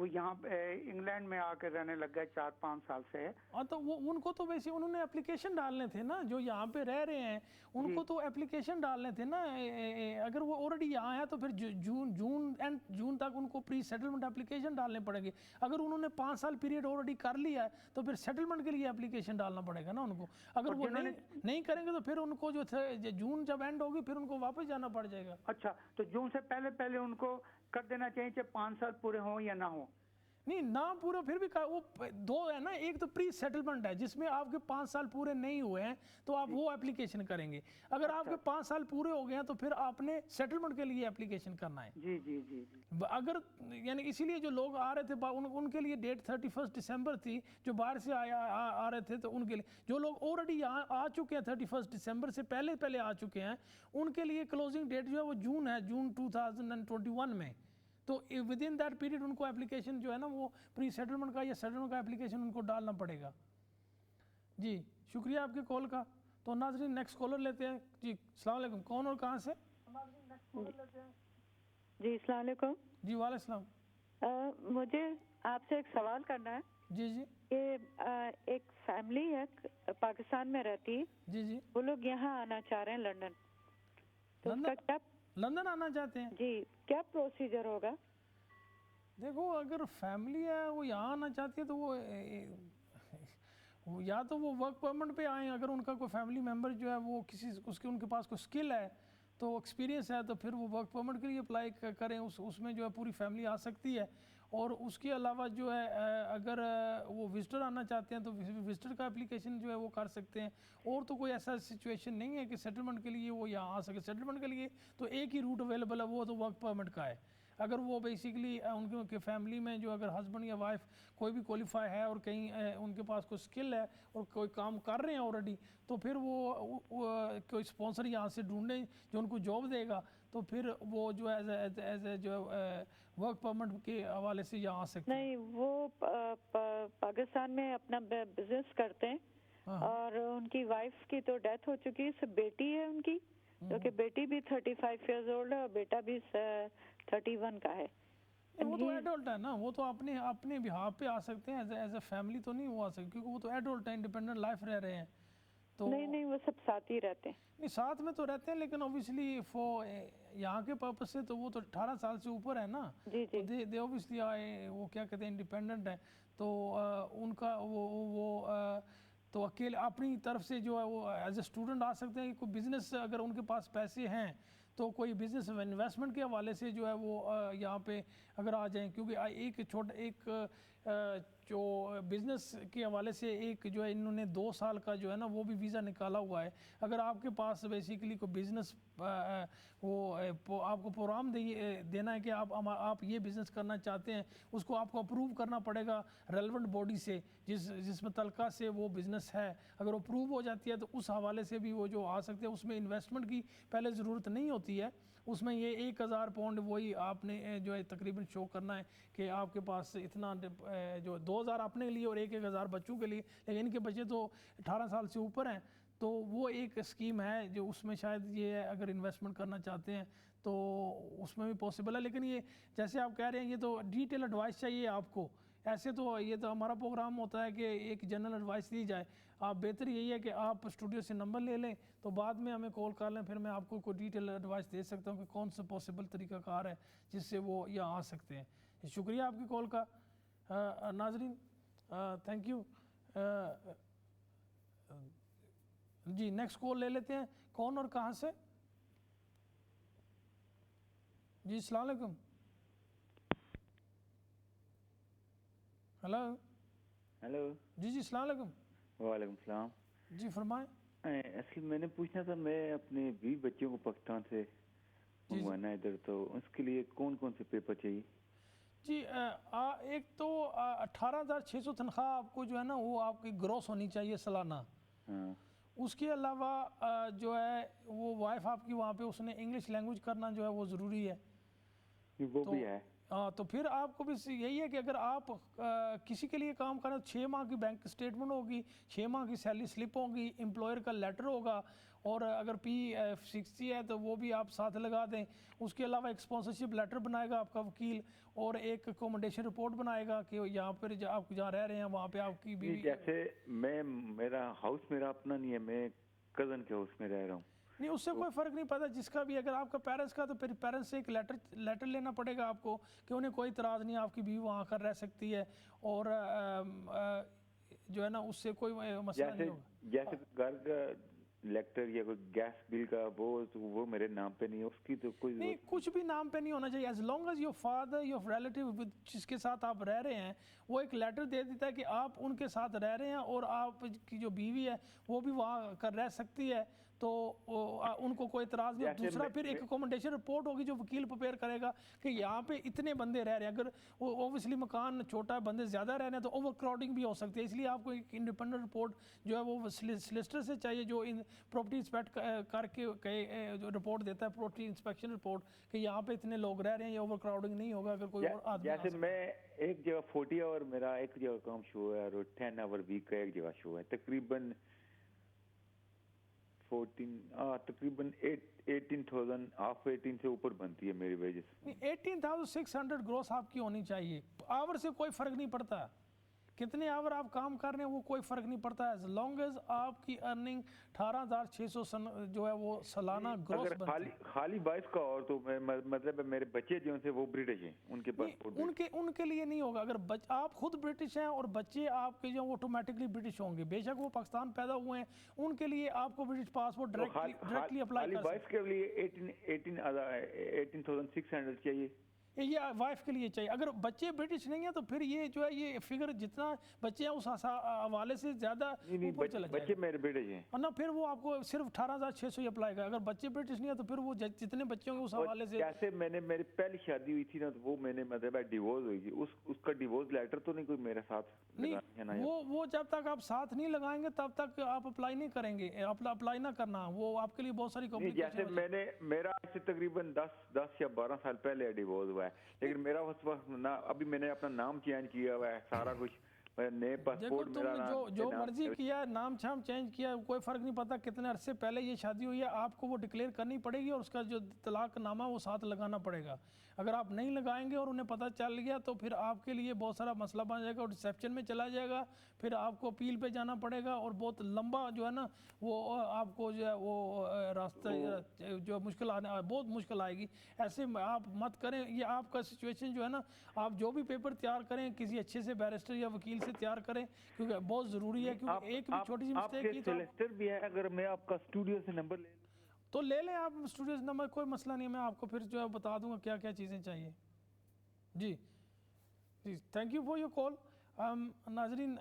وہ یہاں England میں آ کے رہنے لگ گئے 4-5 سال سے. ہاں تو وہ ان کو تو ویسے انہوں نے اپلیکیشن ڈالنے تھے نا, جو یہاں پہ رہ رہے ہیں ان کو تو اپلیکیشن ڈالنے تھے نا. اگر وہ آلریڈی یہاں ہے تو پھر جون تک ان کو پری سیٹلمنٹ اپلیکیشن ڈالنے پڑے گی. اگر انہوں نے 5 سال پیریڈ آلریڈی کر لیا ہے تو پھر سیٹلمنٹ کے لیے اپلیکیشن ڈالنا پڑے گا نا ان کو. اگر وہ نہیں کریں گے تو پھر ان کو جو جون جب اینڈ ہوگی پھر ان کو واپس جانا پڑ جائے گا. اچھا, تو جون سے پہلے ان کو کر دینا چاہیے چاہے 5 سال پورے ہوں یا نہ ہوں. نہیں نہ پورا پھر بھی وہ 2 ہے نا. ایک تو پری سیٹلمنٹ ہے جس میں آپ کے 5 سال پورے نہیں ہوئے ہیں تو آپ وہ اپلیکیشن کریں گے. اگر آپ کے 5 سال پورے ہو گئے ہیں تو پھر آپ نے سیٹلمنٹ کے لیے اپلیکیشن کرنا ہے. جی جی جی. اگر یعنی اسی لیے جو لوگ آ رہے تھے ان کے لیے ڈیٹ 31 دسمبر تھی. جو باہر سے آ رہے تھے تو ان کے لیے, جو لوگ آلریڈی یہاں آ چکے ہیں 31 دسمبر سے پہلے آ چکے ہیں, ان کے لیے کلوزنگ ڈیٹ جو ہے وہ جون ہے, جون 2021 میں. تو ود ان دیٹ پیریڈ ان کو اپلیکیشن جو ہے نا وہ پری سیٹلمنٹ کا یا سیٹلمنٹ کا اپلیکیشن ان کو ڈالنا پڑے گا. جی شکریہ آپ کے کال کا. تو ناظرین نیکسٹ کالر لیتے ہیں. جی السلام علیکم, کون اور کہاں سے؟ جی السلام علیکم. جی وعلیکم السلام. مجھے آپ سے ایک سوال کرنا ہے. جی جی. کہ ایک فیملی ہے پاکستان میں رہتی. جی جی. وہ لوگ یہاں آنا چاہ رہے ہیں لندن. تو اس کا کیا لندن آنا چاہتے ہیں؟ جی کیا پروسیجر ہوگا؟ دیکھو اگر فیملی ہے وہ یہاں آنا چاہتی ہے تو وہ یا تو وہ ورک پرمٹ پہ آئیں. اگر ان کا کوئی فیملی ممبر جو ہے وہ ان کے پاس کوئی اسکل ہے تو ایکسپیرینس ہے تو پھر وہ ورک پرمٹ کے لیے اپلائی کریں. اس میں جو ہے پوری فیملی آ سکتی ہے. اور اس کے علاوہ جو ہے اگر وہ وزٹر آنا چاہتے ہیں تو وزٹر کا اپلیکیشن جو ہے وہ کر سکتے ہیں. اور تو کوئی ایسا سچویشن نہیں ہے کہ سیٹلمنٹ کے لیے وہ یہاں آ سکے. سیٹلمنٹ کے لیے تو ایک ہی روٹ اویلیبل ہے, وہ تو ورک پرمٹ کا ہے. اگر وہ بیسیکلی ان کے فیملی میں جو اگر ہسبینڈ یا وائف کوئی بھی کوالیفائی ہے اور کہیں ان کے پاس کوئی اسکل ہے اور کوئی کام کر رہے ہیں آلریڈی, تو پھر وہ کوئی اسپانسر یہاں سے ڈھونڈیں جو ان کو جاب دے گا. تو پھر وہ جو ایز اے جو ورک پرمٹ کے حوالے سے یہاں آ سکتے ہیں. نہیں, وہ پاکستان میں اپنا بزنس کرتے ہیں اور ان کی وائف کی تو ڈیتھ ہو چکی ہے. بیٹی ہے ان کی, کیونکہ بیٹی بھی 35 ایئرز اولڈ ہے اور بیٹا بھی 31 کا ہے. وہ تو ایڈلٹ ہے نا, وہ تو اپنے بہاف پہ آ سکتے ہیں. ایز اے فیملی تو نہیں وہ آ سکتے کیونکہ وہ تو ایڈلٹ ہیں, انڈیپینڈنٹ لائف رہ رہے ہیں. تو نہیں وہ سب ساتھ ہی رہتے ہیں. نہیں ساتھ میں تو رہتے ہیں لیکن اوبیسلی یہاں کے پرپس سے تو وہ تو 18 سال سے اوپر ہے نا. جی جی. دے اوبیسلی وہ کیا کہتے ہیں انڈیپینڈنٹ ہے. تو ان کا وہ تو اکیلے اپنی طرف سے جو ہے وہ ایز اے اسٹوڈنٹ آ سکتے ہیں. کوئی بزنس اگر ان کے پاس پیسے ہیں تو کوئی بزنس انویسٹمنٹ کے حوالے سے جو ہے وہ یہاں پہ اگر آ جائیں, کیونکہ ایک جو بزنس کے حوالے سے ایک جو ہے انہوں نے 2 سال کا جو ہے نا وہ بھی ویزا نکالا ہوا ہے. اگر آپ کے پاس بیسیکلی کوئی بزنس وہ آپ کو پروگرام دینا ہے کہ آپ یہ بزنس کرنا چاہتے ہیں, اس کو آپ کو اپروو کرنا پڑے گا ریلیونٹ باڈی سے جس متعلقہ سے وہ بزنس ہے. اگر اپروو ہو جاتی ہے تو اس حوالے سے بھی وہ جو آ سکتے ہیں. اس میں انویسٹمنٹ کی پہلے ضرورت نہیں ہوتی ہے. اس میں یہ 1000 پاؤنڈ وہی آپ نے جو ہے تقریباً شو کرنا ہے کہ آپ کے پاس اتنا جو 2000 اپنے لیے اور 1000 بچوں کے لیے, لیکن ان کے بچے تو 18 سال سے اوپر ہیں. تو وہ ایک اسکیم ہے جو اس میں شاید یہ اگر انویسٹمنٹ کرنا چاہتے ہیں تو اس میں بھی پاسبل ہے. لیکن یہ جیسے آپ کہہ رہے ہیں یہ تو ڈیٹیل ایڈوائس چاہیے آپ کو. ایسے تو یہ تو ہمارا پروگرام ہوتا ہے کہ ایک جنرل ایڈوائس دی جائے. آپ بہتر یہی ہے کہ آپ اسٹوڈیو سے نمبر لے لیں تو بعد میں ہمیں کال کر لیں, پھر میں آپ کو کوئی ڈیٹیل ایڈوائس دے سکتا ہوں کہ کون سا پاسبل طریقہ کار ہے جس سے وہ یہاں آ سکتے ہیں. شکریہ آپ کی کال کا. ناظرین تھینک یو. جی نیکسٹ کال لے لیتے ہیں. کون اور کہاں سے؟ جی السلام علیکم. ہلو. ہلو. جی السلام علیکم. وعلیکم السلام. جی فرمائیں. اصل میں نے پوچھنا تھا, میں اپنے 20 بچوں کو پاکستان سے منگوانا ہے ادھر, تو اس کے لیے کون کون سے پیپر چاہیے؟ جی ایک تو 18,600 تنخواہ آپ کو جو ہے نا وہ آپ کی گروس ہونی چاہیے سالانہ. ہاں. اس کے علاوہ جو ہے وہ وائف آپ کی وہاں پہ اس نے انگلش لینگویج کرنا جو ہے وہ ضروری ہے. وہ بھی ہے. تو پھر آپ کو بھی یہی ہے کہ اگر آپ کسی کے لیے کام کریں تو 6 ماہ کی بینک اسٹیٹمنٹ ہوگی, 6 ماہ کی سیلری سلپ ہوگی, امپلائر کا لیٹر ہوگا, اور اگر P60 ہے تو وہ بھی آپ ساتھ لگا دیں. اس کے علاوہ ایک اسپانسرشپ لیٹر بنائے گا آپ کا وکیل, اور ایک اکوموڈیشن رپورٹ بنائے گا کہ یہاں پر آپ جہاں رہ رہے ہیں وہاں پہ آپ کی بیوی. جیسے میرا ہاؤس میرا اپنا نہیں ہے, میں کزن کے ہاؤس میں رہ رہا ہوں. نہیں, اس سے کوئی فرق نہیں پڑتا جس کا بھی. اگر آپ کا پیرنٹس کا تو پھر پیرنٹس سے ایک لیٹر لینا پڑے گا آپ کو کہ انہیں کوئی اعتراض نہیں, آپ کی بیوی وہاں کر رہ سکتی ہے, اور جو ہے نا اس سے کوئی مسئلہ نہیں ہوگا. جیسے گھر کا الیکٹر یا کوئی گیس بل کا وہ میرے نام پہ نہیں ہے, اس کی تو کوئی نہیں, کچھ بھی نام پہ نہیں ہونا چاہیے. As long as your father your relative جس کے ساتھ آپ رہ رہے ہیں وہ ایک لیٹر دے دیتا ہے کہ آپ ان کے ساتھ رہ رہے ہیں اور آپ کی جو بیوی ہے وہ بھی وہاں کر رہ سکتی ہے, تو ان کو کوئی اعتراض نہیں. دوسرا پھر ایک اکوموڈیشن رپورٹ ہوگی جو وکیل پریپیئر کرے گا کہ یہاں پہ اتنے بندے رہ رہے ہیں. اگر اوبویسلی مکان چھوٹا ہے, بندے زیادہ رہ رہے ہیں تو اوور کراؤڈنگ بھی ہو سکتی ہے. اس لیے آپ کو ایک انڈیپینڈنٹ رپورٹ جو ہے وہ سلیسٹر سے چاہیے جو پراپرٹی انسپیکٹ کر کے جو رپورٹ دیتا ہے, پراپرٹی انسپیکشن رپورٹ, کہ یہاں پہ اتنے لوگ رہ رہے ہیں, یہ اوور کراؤڈنگ نہیں ہوگا. اگر کوئی اور آدمی جیسے میں ایک جگہ 40 آور میرا ایک جگہ کام شو ہے اور 10 آور ویک کا ایک جگہ شو ہے, تقریباً 18,000 ہاف 18 سے اوپر بنتی ہے میری ویجز. 18,600 گروس آپ کی ہونی چاہیے. آور سے کوئی فرق نہیں پڑتا, کتنے آور آپ کام کر رہے ہیں وہ کوئی فرق نہیں پڑتا. ایز لانگ ایز آپ کی ارننگ 18,600 جو ہے وہ سالانہ گروس بنتی ہے. خالی 22 کا اور تو مطلب میرے بچے جو ہیں وہ برٹش ہیں, ان کے پاسپورٹ ان کے لیے نہیں ہوگا. اگر آپ خود برٹش ہیں اور بچے آپ کے جو آٹومیٹکلی برٹش ہوں گے, بے شک وہ پاکستان پیدا ہوئے ہیں, ان کے لیے آپ کو برٹش پاسپورٹ ڈائریکٹلی اپلائی کر سکتے ہیں. کے لیے 18,600 چاہیے, یہ وائف کے لیے چاہیے. اگر بچے برٹش نہیں ہیں تو پھر یہ جو ہے یہ فگر جتنا بچے ہیں اس حوالے سے زیادہ اوپر چلا جائے گا. بچے میرے برٹش ہیں اور نہ پھر وہ آپ کو صرف 18,600 ہی اپلائی کرے. اگر بچے برٹش نہیں ہیں تو پھر وہ جتنے بچے ہوں گے اس حوالے سے. جیسے میری پہلی شادی ہوئی تھی نا, تو وہ میں نے مطلب ڈیورس ہوئی تھی, اس کا ڈیورس لیٹر تو نہیں کوئی میرے ساتھ نہیں, وہ جب تک آپ ساتھ نہیں لگائیں گے تب تک آپ اپلائی نہیں کریں گے. اپلائی نہ کرنا, وہ آپ کے لیے بہت ساری کمپلیکیشن. جیسے میرا آج سے تقریباً 10 یا 12 سال پہلے ڈیورس ہوا ہے, لیکن میرا اس وقت ابھی میں نے اپنا نام چینج کیا ہوا ہے, سارا کچھ نئے پاسپورٹ میرا جو مرضی کیا, نام چینج کیا, کوئی فرق نہیں پڑتا کتنے عرصے پہلے یہ شادی ہوئی ہے, آپ کو وہ ڈکلیئر کرنی پڑے گی اور اس کا جو طلاق نامہ وہ ساتھ لگانا پڑے گا. اگر آپ نہیں لگائیں گے اور انہیں پتہ چل گیا تو پھر آپ کے لیے بہت سارا مسئلہ بن جائے گا, اور ریسیپشن میں چلا جائے گا, پھر آپ کو اپیل پہ جانا پڑے گا, اور بہت لمبا جو ہے نا وہ آپ کو جو ہے وہ راستہ جو بہت مشکل آئے گی. ایسے آپ مت کریں. یہ آپ کا سچویشن جو ہے نا, آپ جو بھی پیپر تیار کریں کسی اچھے سے بیرسٹر یا وکیل سے تیار کریں, کیونکہ بہت ضروری ہے. کیونکہ ایک بھی چھوٹی سی مسٹیک کی تو سلیکٹر بھی ہے. اگر میں آپ کا اسٹوڈیو سے نمبر تو لے لیں آپ اسٹوڈیو سے نمبر, کوئی مسئلہ نہیں ہے. میں آپ کو پھر جو ہے بتا دوں گا کیا کیا چیزیں چاہیے. جی thank you for your call. ناظرین,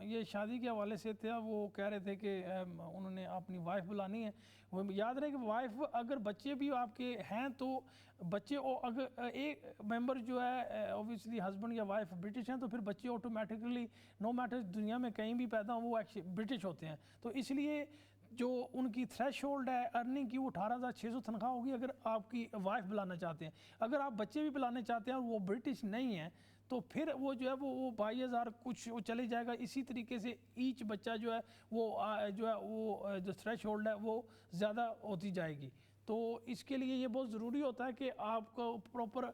یہ شادی کے حوالے سے تھا, وہ کہہ رہے تھے کہ انہوں نے اپنی وائف بلانی ہے. وہ یاد رہے کہ وائف اگر بچے بھی آپ کے ہیں تو بچے اگر ایک ممبر جو ہے اوبویسلی ہسبینڈ یا وائف برٹش ہیں تو پھر بچے آٹومیٹکلی نو میٹر دنیا میں کہیں بھی پیدا ہوں وہ برٹش ہوتے ہیں. تو اس لیے جو ان کی تھریش ہولڈ ہے ارننگ کی وہ 18,600 تنخواہ ہوگی اگر آپ کی وائف بلانا چاہتے ہیں. اگر آپ بچے بھی بلانے چاہتے ہیں اور وہ برٹش نہیں ہیں تو پھر وہ جو ہے وہ 22,000 کچھ وہ چلے جائے گا. اسی طریقے سے ایچ بچہ جو ہے وہ جو تھریش ہولڈ ہے وہ زیادہ ہوتی جائے گی. تو اس کے لیے یہ بہت ضروری ہوتا ہے کہ آپ کو پراپر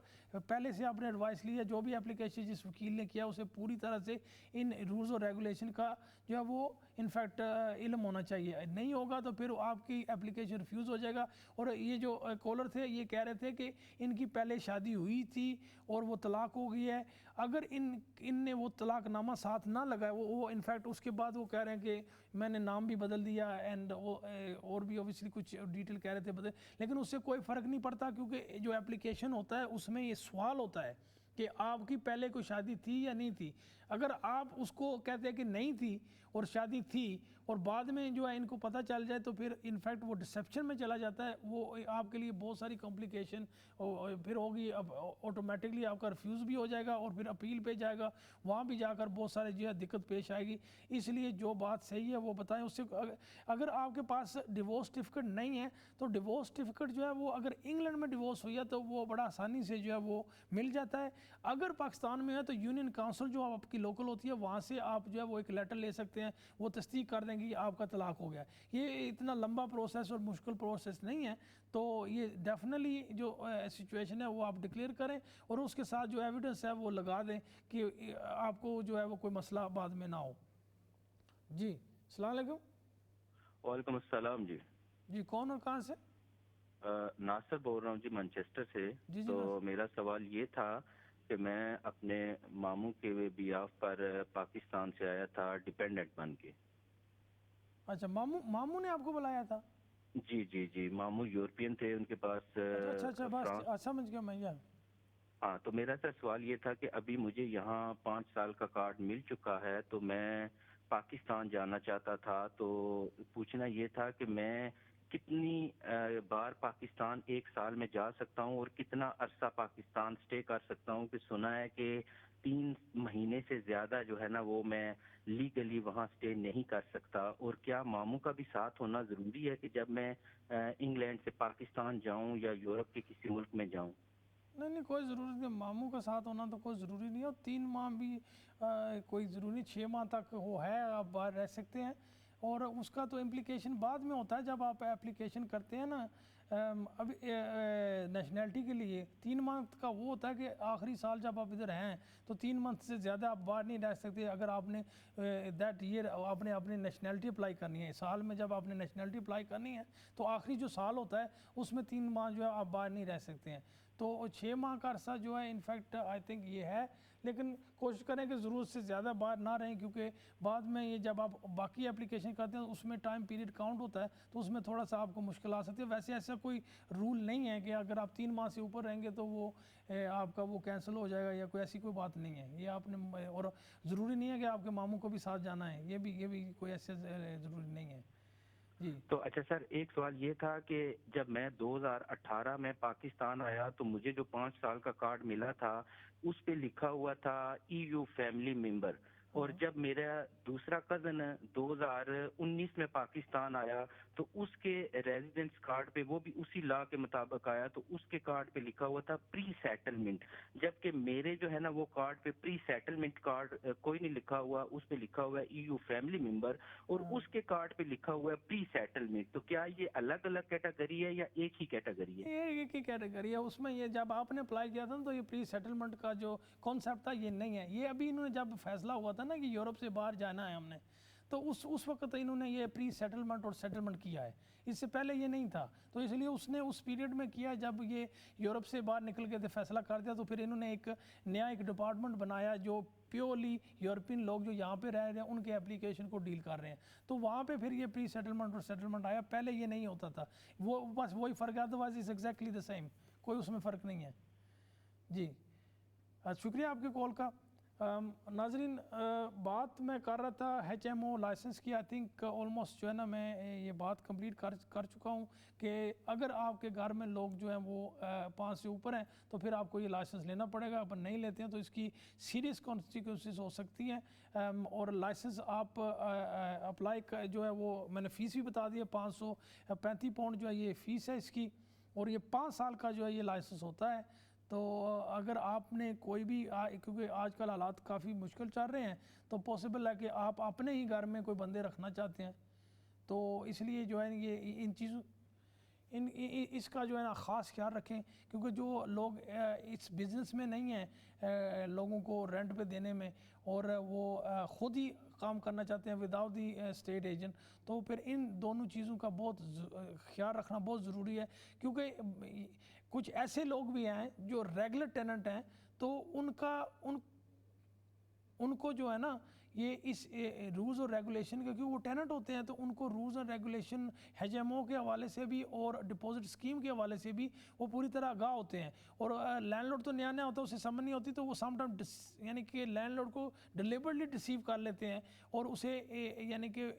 پہلے سے آپ نے ایڈوائس لی ہے, جو بھی اپلیکیشن جس وکیل نے کیا اسے پوری طرح سے ان رولز اور ریگولیشن کا جو ہے وہ انفیکٹ علم ہونا چاہیے. نہیں ہوگا تو پھر آپ کی اپلیکیشن ریفیوز ہو جائے گا. اور یہ جو کالر تھے یہ کہہ رہے تھے کہ ان کی پہلے شادی ہوئی تھی اور وہ طلاق ہو گئی ہے. اگر ان نے وہ طلاق نامہ ساتھ نہ لگایا, وہ انفیکٹ اس کے بعد وہ کہہ رہے ہیں کہ میں نے نام بھی بدل دیا اینڈ اور بھی اوبیسلی کچھ ڈیٹیل کہہ رہے تھے بدل, لیکن اس سے کوئی فرق نہیں پڑتا کیونکہ جو اپلیکیشن ہوتا ہے اس میں یہ سوال ہوتا ہے کہ آپ کی پہلے کوئی شادی تھی یا نہیں تھی. اگر آپ اس کو کہتے ہیں کہ نہیں تھی اور شادی تھی اور بعد میں جو ہے ان کو پتہ چل جائے تو پھر انفیکٹ وہ ڈسیپشن میں چلا جاتا ہے. وہ آپ کے لیے بہت ساری کمپلیکیشن پھر ہوگی. اب آٹومیٹکلی آپ کا ریفیوز بھی ہو جائے گا اور پھر اپیل پہ جائے گا, وہاں بھی جا کر بہت سارے جو ہے دقت پیش آئے گی. اس لیے جو بات صحیح ہے وہ بتائیں. اس سے اگر آپ کے پاس ڈیورس سرٹیفکیٹ نہیں ہے تو ڈیورس سرٹیفکیٹ جو ہے وہ اگر انگلینڈ میں ڈیورس ہوئی ہے تو وہ بڑا آسانی سے جو ہے وہ مل جاتا ہے. اگر پاکستان میں ہے تو یونین کونسل جو آپ کی لوکل ہوتی ہے وہاں سے آپ جو ہے وہ ایک لیٹر لے سکتے ہیں کرتے ہیں وہ تصدیق کر دیں گے کہ آپ کا طلاق ہو گیا. یہ اتنا لمبا پروسیس اور مشکل پروسیس نہیں ہے. تو یہ ڈیفینیٹلی جو سچویشن ہے وہ آپ ڈکلیئر کریں اور اس کے ساتھ جو ایویڈنس ہے وہ لگا دیں کہ آپ کو جو ہے وہ کوئی مسئلہ بعد میں نہ ہو. جی السلام علیکم. وعلیکم السلام. جی کون اور کہاں سے؟ ناصر بول رہا ہوں جی منچسٹر سے. جی تو میرا سوال یہ تھا کہ میں اپنے ماموں کے بیاف پر پاکستان سے آیا تھا ڈیپینڈنٹ بن کے. اچھا ماموں نے آپ کو بلایا تھا؟ جی ماموں یورپین تھے, ان کے پاس. اچھا بس سمجھ گیا میں. ہاں تو میرا سر سوال یہ تھا کہ ابھی مجھے یہاں 5 سال کا کارڈ مل چکا ہے تو میں پاکستان جانا چاہتا تھا. تو پوچھنا یہ تھا کہ میں کتنی بار پاکستان 1 سال میں جا سکتا ہوں اور کتنا عرصہ پاکستان سٹے کر سکتا ہوں, کہ سنا ہے کہ 3 مہینے سے زیادہ جو ہے نا وہ میں لیگلی وہاں سٹے نہیں کر سکتا. اور کیا ماموں کا بھی ساتھ ہونا ضروری ہے کہ جب میں انگلینڈ سے پاکستان جاؤں یا یورپ کے کسی ملک میں جاؤں؟ نہیں کوئی ضروری نہیں, ماموں کا ساتھ ہونا تو کوئی ضروری نہیں ہے. اور 3 ماہ بھی کوئی ضروری 6 ماہ تک وہ ہے آپ باہر رہ سکتے ہیں. اور اس کا تو امپلیکیشن بعد میں ہوتا ہے جب آپ اپلیکیشن کرتے ہیں نا ابھی نیشنلٹی کے لیے. 3 منتھ کا وہ ہوتا ہے کہ آخری سال جب آپ ادھر ہیں تو 3 منتھ سے زیادہ آپ باہر نہیں رہ سکتے. اگر آپ نے دیٹ ایئر آپ نے اپنی نیشنلٹی اپلائی کرنی ہے, سال میں جب آپ نے نیشنلٹی اپلائی کرنی ہے تو آخری جو سال ہوتا ہے اس میں 3 ماہ جو ہے آپ باہر نہیں رہ سکتے ہیں. تو 6 ماہ کا عرصہ جو ہے انفیکٹ آئی تھنک یہ ہے, لیکن کوشش کریں کہ ضرورت سے زیادہ باہر نہ رہیں, کیونکہ بعد میں یہ جب آپ باقی اپلیکیشن کرتے ہیں اس میں ٹائم پیریڈ کاؤنٹ ہوتا ہے تو اس میں تھوڑا سا آپ کو مشکل آ سکتی ہے. ویسے ایسا کوئی رول نہیں ہے کہ اگر آپ 3 ماہ سے اوپر رہیں گے تو وہ آپ کا وہ کینسل ہو جائے گا یا کوئی ایسی کوئی بات نہیں ہے. یہ آپ نے, اور ضروری نہیں ہے کہ آپ کے ماموں کو بھی ساتھ جانا ہے, یہ بھی کوئی ایسے ضروری نہیں ہے. جی تو اچھا سر ایک سوال یہ تھا کہ جب میں 2018 میں پاکستان آیا تو مجھے جو 5 سال کا کارڈ ملا تھا اس پہ لکھا ہوا تھا EU فیملی ممبر, اور جب میرا دوسرا کزن 2019 میں پاکستان آیا تو اس کے ریزیڈنس کارڈ پہ, وہ بھی اسی لا کے مطابق آیا, تو اس کے کارڈ پہ لکھا ہوا تھا پری سیٹلمنٹ, جبکہ میرے جو ہے نا وہ کارڈ پہ پری سیٹلمنٹ کارڈ کوئی نہیں لکھا ہوا, اس پہ لکھا ہوا ہے EU فیملی ممبر اور اس کے کارڈ پہ لکھا ہوا ہے پری سیٹلمنٹ. تو کیا یہ الگ الگ کیٹیگری ہے یا ایک ہی کیٹیگری ہے؟ یہ ایک ہی کیٹیگری ہے. اس میں یہ جب آپ نے اپلائی کیا تھا تو یہ پری سیٹلمنٹ کا جو کانسیپٹ تھا یہ نہیں ہے. یہ ابھی انہوں نے جب فیصلہ ہوا تھا نا کہ یورپ سے باہر جانا ہے ہم نے, تو اس وقت انہوں نے یہ پری سیٹلمنٹ اور سیٹلمنٹ کیا ہے, اس سے پہلے یہ نہیں تھا. تو اس لیے اس نے اس پیریڈ میں کیا جب یہ یورپ سے باہر نکل کے فیصلہ کر دیا, تو پھر انہوں نے ایک ڈپارٹمنٹ بنایا جو پیورلی یورپین لوگ جو یہاں پہ رہ رہے ہیں ان کے اپلیکیشن کو ڈیل کر رہے ہیں. تو وہاں پہ پھر یہ پری سیٹلمنٹ اور سیٹلمنٹ آیا, پہلے یہ نہیں ہوتا تھا. وہ بس وہی فرق ہے, otherwise is exactly the same, کوئی اس میں فرق نہیں ہے. جی شکریہ آپ کی کال کا. ناظرین بات میں کر رہا تھا HMO لائسنس کی. آئی تھنک آلموسٹ جو ہے نا میں یہ بات کمپلیٹ کر چکا ہوں کہ اگر آپ کے گھر میں لوگ جو ہیں وہ 5 سے اوپر ہیں تو پھر آپ کو یہ لائسنس لینا پڑے گا. اگر نہیں لیتے ہیں تو اس کی سیریس کانسیکوینسز ہو سکتی ہیں. اور لائسنس آپ اپلائی جو ہے وہ میں نے فیس بھی بتا دی ہے, 535 پاؤنڈ جو ہے یہ فیس ہے اس کی, اور یہ 5 سال کا جو ہے یہ لائسنس ہوتا ہے. تو اگر آپ نے کوئی بھی, کیونکہ آج کل حالات کافی مشکل چل رہے ہیں, تو پاسبل ہے کہ آپ اپنے ہی گھر میں کوئی بندے رکھنا چاہتے ہیں, تو اس لیے جو ہے یہ ان چیزوں اس کا جو ہے نا خاص خیال رکھیں, کیونکہ جو لوگ اس بزنس میں نہیں ہیں لوگوں کو رینٹ پہ دینے میں, اور وہ خود ہی کام کرنا چاہتے ہیں وداؤٹ دی اسٹیٹ ایجنٹ, تو پھر ان دونوں چیزوں کا بہت خیال رکھنا بہت ضروری ہے. کیونکہ کچھ ایسے لوگ بھی ہیں جو ریگولر ٹیننٹ ہیں, تو ان کو جو ہے نا یہ اس رولز اور ریگولیشن, کیونکہ وہ ٹیننٹ ہوتے ہیں تو ان کو رولز اور ریگولیشن HMO کے حوالے سے بھی اور ڈپازٹ اسکیم کے حوالے سے بھی وہ پوری طرح آگاہ ہوتے ہیں. اور لینڈ لارڈ تو نیا ہوتا ہے, اسے سمجھ نہیں ہوتی, تو وہ سم ٹائم یعنی کہ لینڈ لارڈ کو ڈیلیبرٹلی ڈسیو کر لیتے ہیں, اور اسے یعنی کہ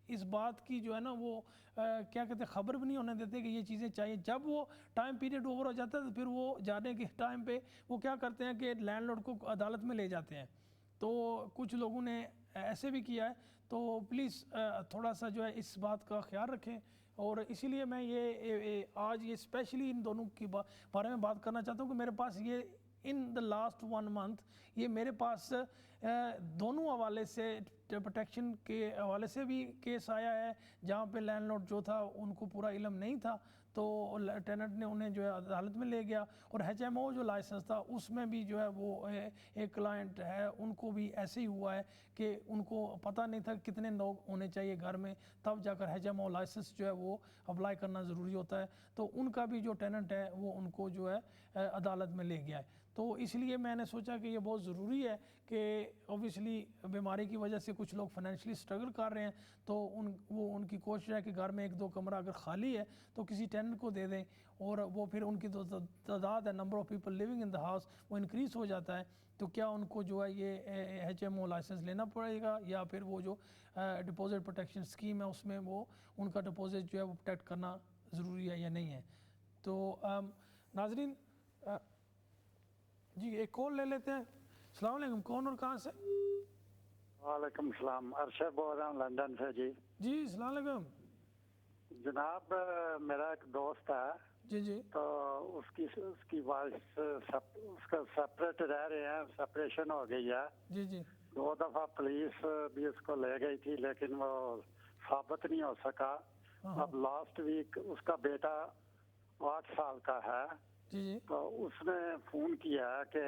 اس بات کی جو ہے نا وہ کیا کہتے ہیں خبر بھی نہیں ہونے دیتے کہ یہ چیزیں چاہیے. جب وہ ٹائم پیریڈ اوور ہو جاتا ہے تو پھر وہ جانے کے ٹائم پہ وہ کیا کرتے ہیں کہ لینڈ لارڈ کو عدالت میں لے جاتے ہیں. تو کچھ لوگوں نے ایسے بھی کیا ہے, تو پلیز تھوڑا سا جو ہے اس بات کا خیال رکھیں. اور اسی لیے میں یہ آج یہ اسپیشلی ان دونوں کی بارے میں بات کرنا چاہتا ہوں کہ میرے پاس یہ ان دا لاسٹ 1 month یہ میرے پاس دونوں حوالے سے پروٹیکشن کے حوالے سے بھی کیس آیا ہے جہاں پہ لینڈ لارڈ جو تھا ان کو پورا علم نہیں تھا تو ٹیننٹ نے انہیں جو ہے عدالت میں لے گیا, اور ایچ ایم او جو لائسنس تھا اس میں بھی جو ہے وہ ایک کلائنٹ ہے ان کو بھی ایسے ہی ہوا ہے کہ ان کو پتہ نہیں تھا کتنے لوگ ہونے چاہیے گھر میں, تب جا کر ایچ ایم او لائسنس جو ہے وہ اپلائی کرنا ضروری ہوتا ہے, تو ان کا بھی جو ٹیننٹ ہے وہ ان کو جو ہے عدالت میں لے گیا ہے. تو اس لیے میں نے سوچا کہ یہ بہت ضروری ہے کہ اوبیسلی بیماری کی وجہ سے کچھ لوگ فائنینشلی اسٹرگل کر رہے ہیں, تو ان کی کوشش ہے کہ گھر میں 1-2 کمرہ اگر خالی ہے تو کسی ٹیننٹ کو دے دیں, اور وہ پھر ان کی جو تعداد ہے number of people living in the house وہ انکریز ہو جاتا ہے, تو کیا ان کو جو ہے یہ ایچ ایم او لائسنس لینا پڑے گا یا پھر وہ جو ڈپازٹ پروٹیکشن اسکیم ہے اس میں وہ ان کا ڈپازٹ جو ہے وہ پروٹیکٹ کرنا ضروری ہے یا نہیں ہے. تو ناظرین جی ایک کال لے لیتے ہیں. السلام علیکم, کون اور کہاں سے؟ وعلیکم السلام, ارشد بول رہا ہوں لندن سے. جی السلام علیکم جناب, میرا ایک دوست ہے جی تو اس کی وائف اس کا سپریٹ رہ رہے ہیں, سپریشن ہو گئی ہے. جی 2 دفعہ پولیس بھی اس کو لے گئی تھی لیکن وہ ثابت نہیں ہو سکا. اب لاسٹ ویک اس کا بیٹا 8 سال کا ہے, تو اس نے فون کیا کہ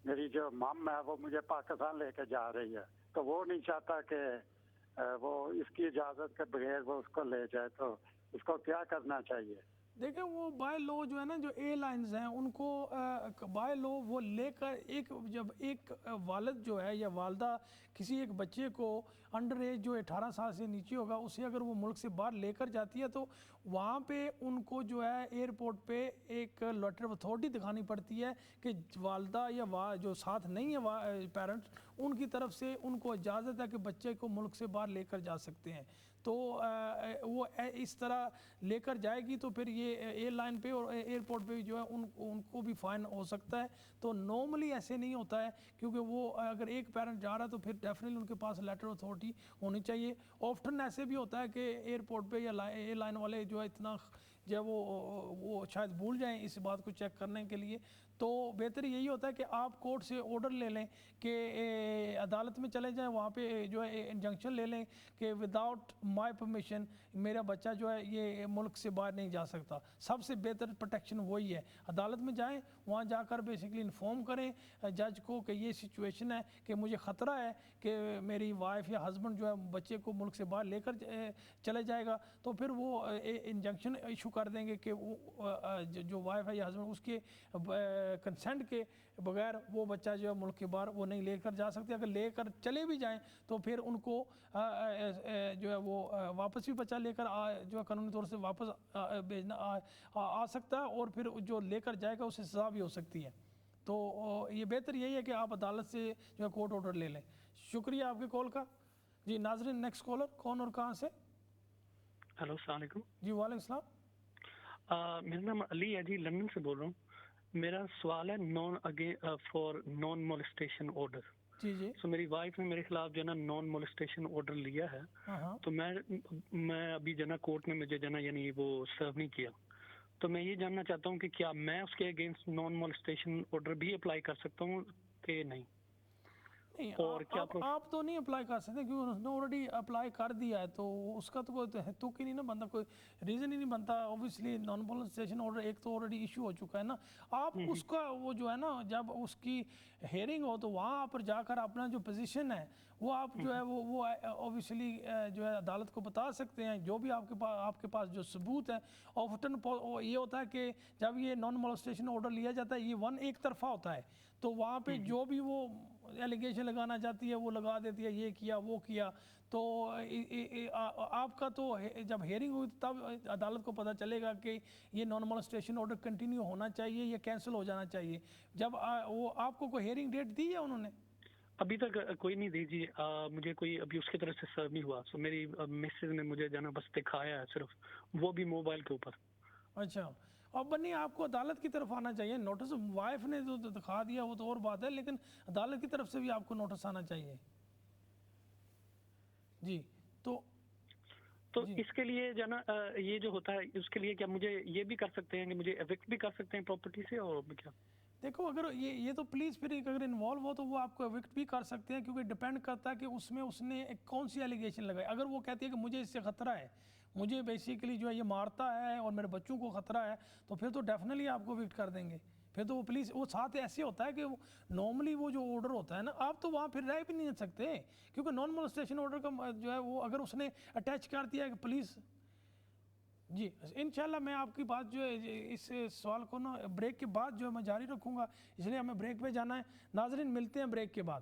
میری جو مام ہے وہ مجھے پاکستان لے کے جا رہی ہے, تو وہ نہیں چاہتا کہ وہ اس کی اجازت کے بغیر وہ اس کو لے جائے, تو اس کو کیا کرنا چاہیے؟ دیکھیں وہ بائی لو جو ہے نا, جو ایئر لائنز ہیں ان کو بائی لو وہ لے کر جب ایک والد جو ہے یا والدہ کسی ایک بچے کو انڈر ایج جو 18 سال سے نیچے ہوگا اسے اگر وہ ملک سے باہر لے کر جاتی ہے تو وہاں پہ ان کو جو ہے ایئرپورٹ پہ ایک لیٹر آف اتھارٹی دکھانی پڑتی ہے کہ والدہ یا جو ساتھ نہیں ہے پیرنٹس ان کی طرف سے ان کو اجازت ہے کہ بچے کو ملک سے باہر لے کر جا سکتے ہیں. تو وہ اس طرح لے کر جائے گی تو پھر یہ ایئر لائن پہ اور ایئرپورٹ پہ جو ہے ان کو بھی فائن ہو سکتا ہے. تو نارملی ایسے نہیں ہوتا ہے کیونکہ وہ اگر ایک پیرنٹ جا رہا ہے تو پھر ڈیفینیٹلی ان کے پاس لیٹر اتھارٹی ہونی چاہیے. آفٹن ایسے بھی ہوتا ہے کہ ایئرپورٹ پہ یا ایئر لائن والے جو ہے اتنا جو ہے وہ شاید بھول جائیں اس بات کو چیک کرنے کے لیے, تو بہتر یہی ہوتا ہے کہ آپ کورٹ سے آرڈر لے لیں کہ عدالت میں چلے جائیں, وہاں پہ جو ہے انجنکشن لے لیں کہ وداؤٹ مائی پرمیشن میرا بچہ جو ہے یہ ملک سے باہر نہیں جا سکتا. سب سے بہتر پروٹیکشن وہی ہے. عدالت میں جائیں, وہاں جا کر بیسکلی انفارم کریں جج کو کہ یہ سچویشن ہے کہ مجھے خطرہ ہے کہ میری وائف یا ہسبینڈ جو ہے بچے کو ملک سے باہر لے کر چلے جائے گا, تو پھر وہ انجنکشن ایشو کر دیں گے کہ جو وائف ہے یا ہسبینڈ اس کے کنسنٹ کے بغیر وہ بچہ جو ہے ملک کے باہر وہ نہیں لے کر جا سکتے. اگر لے کر چلے بھی جائیں تو پھر ان کو جو ہے وہ واپس بھی بچہ لے کر جو ہے قانونی طور سے واپس بھیجنا آ سکتا ہے, اور پھر جو لے کر جائے گا اسے سزا بھی ہو سکتی ہے. تو یہ بہتر یہی ہے کہ آپ عدالت سے جو ہے کورٹ آرڈر لے لیں. شکریہ آپ کے کال کا. جی ناظرین نیکسٹ کالر کون اور کہاں سے؟ ہلو السلام علیکم. جی وعلیکم السلام. میرا نام علی ہے جی, لندن سے بول رہا ہوں. میرا سوال ہے فار نان مولسٹیشن آرڈر. جی سو میری وائف نے میرے خلاف جو ہے نا نان مولسٹیشن آرڈر لیا ہے, تو میں ابھی جو ہے نا کورٹ میں مجھے جو ہے نا یعنی وہ سرو نہیں کیا, تو میں یہ جاننا چاہتا ہوں کہ کیا میں اس کے اگینسٹ نان مولسٹیشن آرڈر بھی اپلائی کر سکتا ہوں کہ نہیں؟ اور آپ تو نہیں اپلائی کر سکتے کیونکہ انہوں نے آلریڈی اپلائی کر دیا ہے, تو اس کا تو کوئی تک ہی نہیں نا بنتا, کوئی ریزن ہی نہیں بنتا. اوبیسلی نان مولسٹیشن آرڈر ایک تو آلریڈی ایشو ہو چکا ہے نا. آپ اس کا وہ جو ہے نا جب اس کی ہیئرنگ ہو تو وہاں پر جا کر اپنا جو پوزیشن ہے وہ آپ جو ہے وہ اوبیسلی جو ہے عدالت کو بتا سکتے ہیں, جو بھی آپ کے پاس جو ثبوت ہے. آفٹن یہ ہوتا ہے کہ جب یہ نان مولسٹیشن آرڈر لیا جاتا ہے یہ ایک طرفہ ہوتا ہے, تو وہاں پہ جو بھی وہ ایلیگیشن لگانا چاہتی ہے وہ لگا دیتی ہے, یہ کیا وہ کیا. تو آپ کا تو جب ہیئرنگ ہوئی تب عدالت کو پتہ چلے گا کہ یہ نان مولسٹیشن آرڈر کنٹینیو ہونا چاہیے یا کینسل ہو جانا چاہیے. جب وہ آپ کو کوئی ہیئرنگ ڈیٹ دی ہے انہوں نے؟ ابھی تک کوئی نہیں دی جی, مجھے کوئی ابھی اس کی طرف سے سرو نہیں ہوا. سو میری مسز نے مجھے جانا بس دکھایا ہے صرف, وہ بھی موبائل کے اوپر. اچھا, اب بنی آپ کو عدالت کی طرف آنا چاہیے. نوٹس وائف نے جو دکھا دیا وہ تو اور بات ہے, لیکن عدالت کی طرف سے بھی آپ کو نوٹس آنا چاہیے. جی تو اس کے لیے جو نا یہ جو ہوتا ہے اس کے لیے کیا مجھے یہ بھی کر سکتے ہیں کہ مجھے ایوکٹ بھی کر سکتے ہیں پراپرٹی سے, اور کیا دیکھو اگر یہ تو پلیز پھر اگر انوالو ہو تو وہ آپ کو ایوکٹ بھی کر سکتے ہیں، کیونکہ ڈیپینڈ کرتا ہے کہ اس میں اس نے کون سی ایلیگیشن لگائی. اگر وہ کہتی ہے کہ مجھے اس سے خطرہ ہے، مجھے بیسیکلی جو ہے یہ مارتا ہے اور میرے بچوں کو خطرہ ہے، تو پھر تو ڈیفینیٹلی آپ کو ایوکٹ کر دیں گے. پھر تو وہ پولیس وہ ساتھ ایسے ہوتا ہے کہ نارملی وہ جو آرڈر ہوتا ہے نا، آپ تو وہاں پھر رہ بھی نہیں سکتے، کیونکہ نان مولسٹیشن آرڈر کا جو ہے وہ اگر اس نے اٹیچ کر دیا کہ پولیس. جی انشاءاللہ میں آپ کی بات جو ہے اس سوال کو نا بریک کے بعد جو ہے میں جاری رکھوں گا، اس لیے ہمیں بریک پہ جانا ہے. ناظرین ملتے ہیں بریک کے بعد.